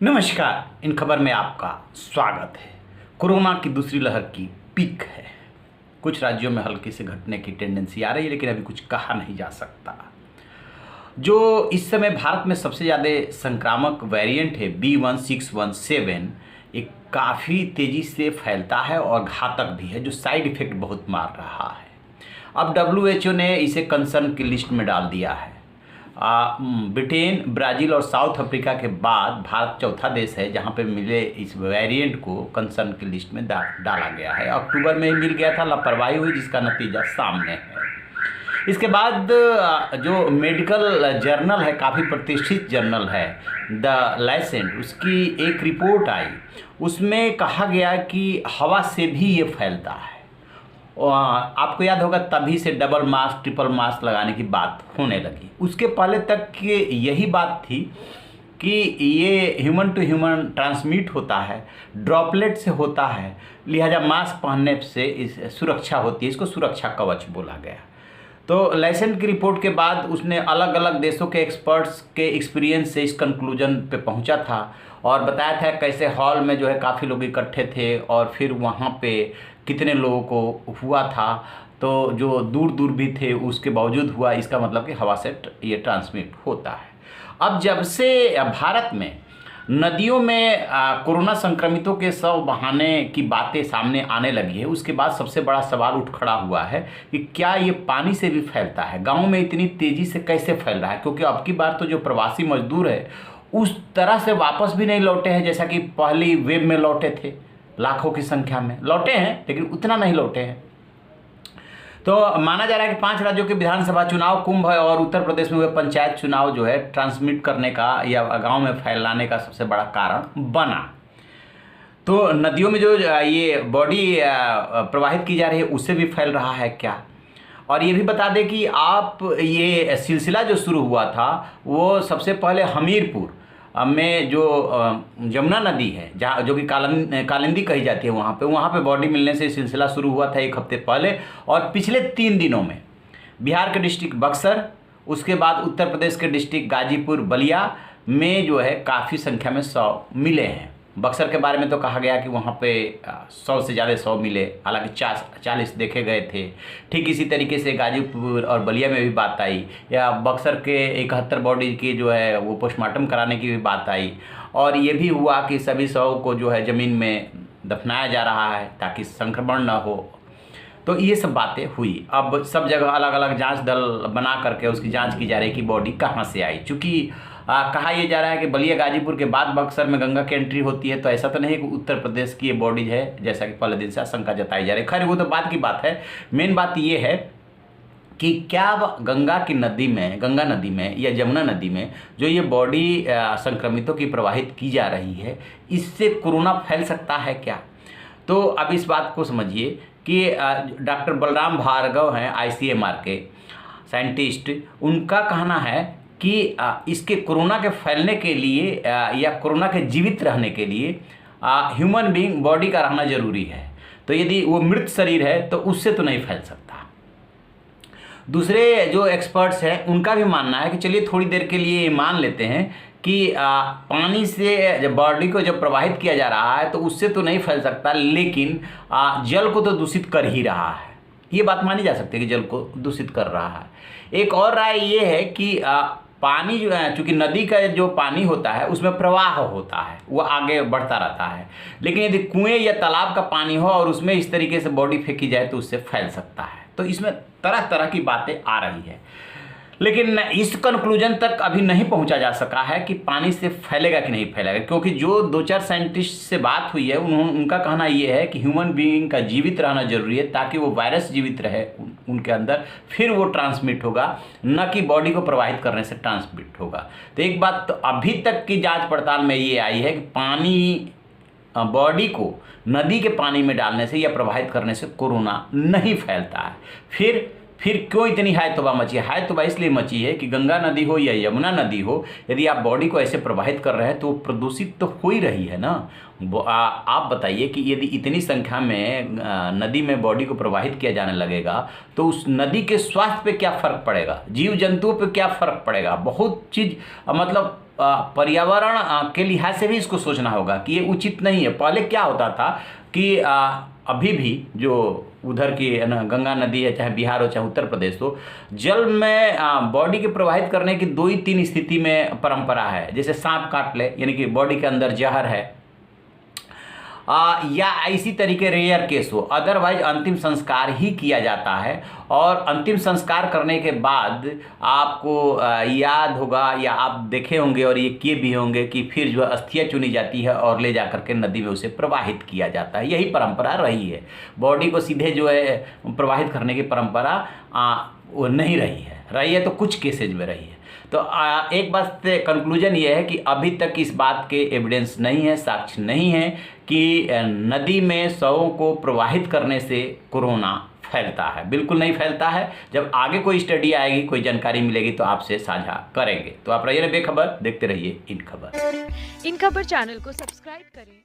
नमस्कार। इन खबर में आपका स्वागत है। कोरोना की दूसरी लहर की पीक है। कुछ राज्यों में हल्की से घटने की टेंडेंसी आ रही है, लेकिन अभी कुछ कहा नहीं जा सकता। जो इस समय भारत में सबसे ज़्यादा संक्रामक वेरिएंट है B1617, एक काफ़ी तेज़ी से फैलता है और घातक भी है, जो साइड इफ़ेक्ट बहुत मार रहा है। अब WHO ने इसे कंसर्न की लिस्ट में डाल दिया है। ब्रिटेन, ब्राज़ील और साउथ अफ्रीका के बाद भारत चौथा देश है जहां पे मिले इस वेरिएंट को कंसर्न की लिस्ट में डाला गया है। अक्टूबर में ही मिल गया था, लापरवाही हुई जिसका नतीजा सामने है। इसके बाद जो मेडिकल जर्नल है, काफ़ी प्रतिष्ठित जर्नल है द लैंसेट, उसकी एक रिपोर्ट आई। उसमें कहा गया कि हवा से भी ये फैलता है। आपको याद होगा तभी से डबल मास्क, ट्रिपल मास्क लगाने की बात होने लगी। उसके पहले तक की यही बात थी कि ये ह्यूमन टू ह्यूमन ट्रांसमिट होता है, ड्रॉपलेट से होता है, लिहाजा मास्क पहनने से इस सुरक्षा होती है। इसको सुरक्षा कवच बोला गया। तो लैंसेट की रिपोर्ट के बाद उसने अलग अलग देशों के एक्सपर्ट्स के एक्सपीरियंस से इस कंक्लूजन पे पहुंचा था और बताया था कैसे हॉल में जो है काफ़ी लोग इकट्ठे थे और फिर वहाँ पे कितने लोगों को हुआ था। तो जो दूर दूर भी थे उसके बावजूद हुआ, इसका मतलब कि हवा से ये ट्रांसमिट होता है। अब जब से भारत में नदियों में कोरोना संक्रमितों के शव बहाने की बातें सामने आने लगी है, उसके बाद सबसे बड़ा सवाल उठ खड़ा हुआ है कि क्या ये पानी से भी फैलता है। गाँव में इतनी तेज़ी से कैसे फैल रहा है, क्योंकि अब की बार तो जो प्रवासी मजदूर है उस तरह से वापस भी नहीं लौटे हैं जैसा कि पहली वेव में लौटे थे। लाखों की संख्या में लौटे हैं, लेकिन उतना नहीं लौटे हैं। तो माना जा रहा है कि 5 राज्यों के विधानसभा चुनाव, कुंभ और उत्तर प्रदेश में हुए पंचायत चुनाव जो है ट्रांसमिट करने का या गांव में फैलाने का सबसे बड़ा कारण बना। तो नदियों में जो ये बॉडी प्रवाहित की जा रही है उससे भी फैल रहा है क्या। और ये भी बता दें कि आप ये सिलसिला जो शुरू हुआ था वो सबसे पहले हमीरपुर में जो जमुना नदी है, जहाँ जो कि कालिंदी कही जाती है, वहाँ पे बॉडी मिलने से सिलसिला शुरू हुआ था 1 हफ्ते पहले। और पिछले 3 दिनों में बिहार के डिस्ट्रिक्ट बक्सर, उसके बाद उत्तर प्रदेश के डिस्ट्रिक्ट गाजीपुर, बलिया में जो है काफ़ी संख्या में शव मिले हैं। बक्सर के बारे में तो कहा गया कि वहाँ पे 100 से ज़्यादा शव मिले, हालांकि 40 देखे गए थे। ठीक इसी तरीके से गाजीपुर और बलिया में भी बात आई, या बक्सर के 71 बॉडी की जो है वो पोस्टमार्टम कराने की भी बात आई। और ये भी हुआ कि सभी शव को जो है ज़मीन में दफनाया जा रहा है ताकि संक्रमण न हो। तो ये सब बातें हुई। अब सब जगह अलग अलग जांच दल बना करके उसकी जांच की जा रही है कि बॉडी कहाँ से आई। चूँकि कहा यह जा रहा है कि बलिया गाजीपुर के बाद बक्सर में गंगा की एंट्री होती है, तो ऐसा तो नहीं है कि उत्तर प्रदेश की ये बॉडी है जैसा कि पहले दिन से आशंका जताई जा रही है। खैर वो तो बात की बात है। मेन बात ये है कि क्या गंगा नदी में या जमुना नदी में जो ये बॉडी संक्रमितों की प्रवाहित की जा रही है, इससे कोरोना फैल सकता है क्या। तो अब इस बात को समझिए कि डॉक्टर बलराम भार्गव हैं ICMR के साइंटिस्ट, उनका कहना है कि इसके कोरोना के फैलने के लिए या कोरोना के जीवित रहने के लिए ह्यूमन बीइंग बॉडी का रहना जरूरी है। तो यदि वो मृत शरीर है तो उससे तो नहीं फैल सकता। दूसरे जो एक्सपर्ट्स हैं उनका भी मानना है कि चलिए थोड़ी देर के लिए मान लेते हैं कि पानी से जब बॉडी को जब प्रवाहित किया जा रहा है तो उससे तो नहीं फैल सकता, लेकिन जल को तो दूषित कर ही रहा है। ये बात मानी जा सकती है कि जल को दूषित कर रहा है। एक और राय ये है कि पानी जो है, चूँकि नदी का जो पानी होता है उसमें प्रवाह होता है, वो आगे बढ़ता रहता है। लेकिन यदि कुएं या तालाब का पानी हो और उसमें इस तरीके से बॉडी फेंकी जाए तो उससे फैल सकता है। तो इसमें तरह तरह की बातें आ रही है, लेकिन इस कंक्लूजन तक अभी नहीं पहुंचा जा सका है कि पानी से फैलेगा कि नहीं फैलेगा। क्योंकि जो 2-4 साइंटिस्ट से बात हुई है उनका कहना ये है कि ह्यूमन बीइंग का जीवित रहना जरूरी है ताकि वो वायरस जीवित रहे उनके अंदर, फिर वो ट्रांसमिट होगा, न कि बॉडी को प्रवाहित करने से ट्रांसमिट होगा। तो एक बात तो अभी तक की जाँच पड़ताल में ये आई है कि पानी बॉडी को नदी के पानी में डालने से या प्रवाहित करने से कोरोना नहीं फैलता है। फिर क्यों इतनी हाय तौबा मची है? हाय तौबा इसलिए मची है कि गंगा नदी हो या यमुना नदी हो, यदि आप बॉडी को ऐसे प्रवाहित कर रहे हैं तो प्रदूषित तो हो ही रही है ना। आप बताइए कि यदि इतनी संख्या में नदी में बॉडी को प्रवाहित किया जाने लगेगा तो उस नदी के स्वास्थ्य पे क्या फ़र्क पड़ेगा, जीव जंतुओं पे क्या फ़र्क पड़ेगा, बहुत चीज़ मतलब पर्यावरण के लिहाज से भी इसको सोचना होगा कि ये उचित नहीं है। पहले क्या होता था कि अभी भी जो उधर की गंगा नदी है, चाहे बिहार हो चाहे उत्तर प्रदेश हो, जल में बॉडी के प्रवाहित करने की 2 ही 3 स्थिति में परंपरा है। जैसे सांप काट ले, यानी कि बॉडी के अंदर जहर है, या इसी तरीके रेयर केस हो, अदरवाइज अंतिम संस्कार ही किया जाता है। और अंतिम संस्कार करने के बाद आपको याद होगा या आप देखे होंगे और ये किए भी होंगे कि फिर जो अस्थियाँ चुनी जाती है और ले जा करके नदी में उसे प्रवाहित किया जाता है। यही परंपरा रही है। बॉडी को सीधे जो है प्रवाहित करने की परंपरा वो नहीं रही है तो कुछ केसेज में रही है। तो एक बात से कंक्लूजन ये है कि अभी तक इस बात के एविडेंस नहीं है, साक्ष्य नहीं है कि नदी में शवों को प्रवाहित करने से कोरोना फैलता है। बिल्कुल नहीं फैलता है। जब आगे कोई स्टडी आएगी, कोई जानकारी मिलेगी तो आपसे साझा करेंगे। तो आप रहिए बेखबर, देखते रहिए इन खबर। इन खबर चैनल को सब्सक्राइब करें।